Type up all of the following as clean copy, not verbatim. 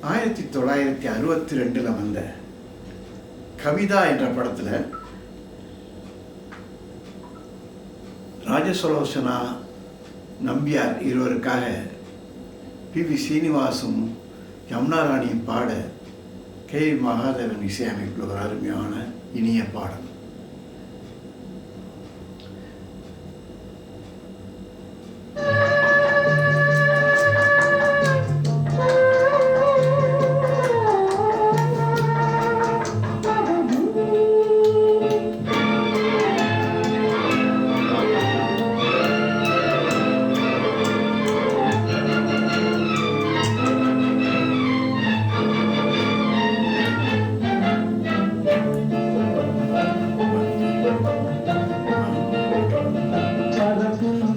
1962 வந்த கவிதா என்ற படத்தில் ராஜசுலோசனா நம்பியார் இருவருக்காக பி.வி. சீனிவாசும் யமுனா ராணியும் பாட கே. மகாதேவன் இசையமைப்பில் ஒரு அருமையான இனிய பாடல்.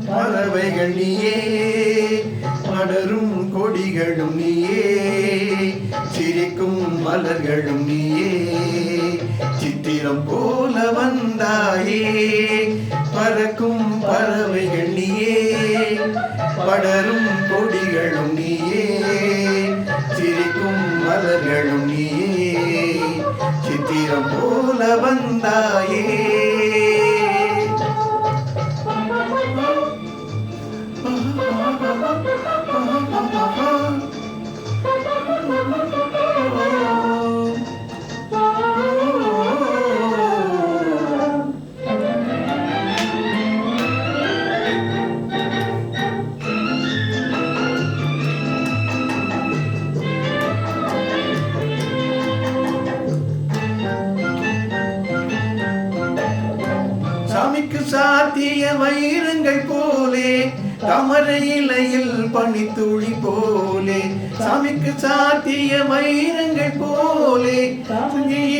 பறவைகள் நீயே, படரும் கொடிகளும் நீயே, சிரிக்கும் மலர்களும் நீயே, சித்திரம் போல வந்தாயே. பறக்கும் பறவைகள் நீயே, படரும் கொடிகளும் நீயே, சிரிக்கும் மலர்களும் நீயே, சித்திரம் போல வந்தாயே. சாமிக்கு சாத்திய வைரங்கள் போலே, தாமரை இலையில் பனித்துளி போலே. சாமிக்கு சாத்திய வைரங்கள் போலே,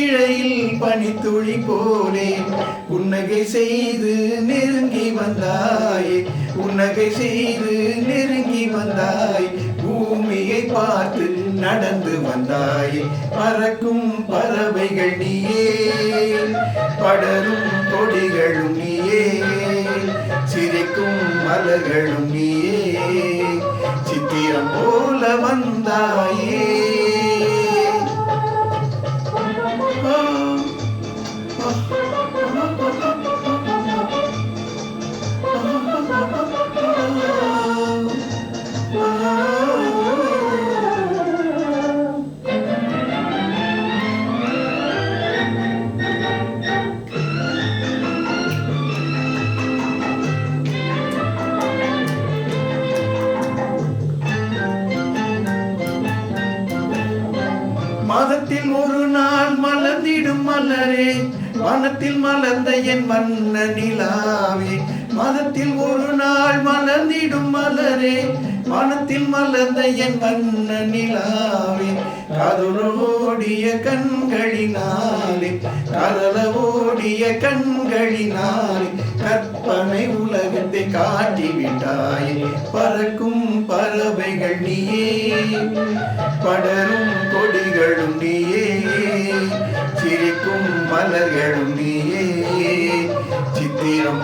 இழையில் பனித்துளி போலே. புன்னகை செய்து நெருங்கி வந்தாய், புன்னகை செய்து நெருங்கி வந்தாய். பூமியை பார்த்து நடந்து வந்தாய். பறக்கும் பறவைகள் நீயே, படரும் கொடிகளும் நீயே, சிரிக்கும் மலர்களும் நீயே, சித்திரம் போல வந்தாயே. மாதத்தில் ஒரு நாள் மலர்ந்திடும் மலரே, வானத்தில் மலர்ந்த என் வண்ண நிலாவே. மாதத்தில் ஒரு நாள் மலர்ந்திடும் மலரே, வானத்தில் மலர்ந்த என் வண்ண நிலாவே. காதலோடிய கண்களினாலே, காதலோடிய கண்களினாலே, கற்பனை உலகத்தை காட்டிவிட்டாய். பறக்கும் பறவைகள் நீயே, படரும் கொடிகளும் நீயே, சிரிக்கும் மலர்களும் நீயே, சித்திரம்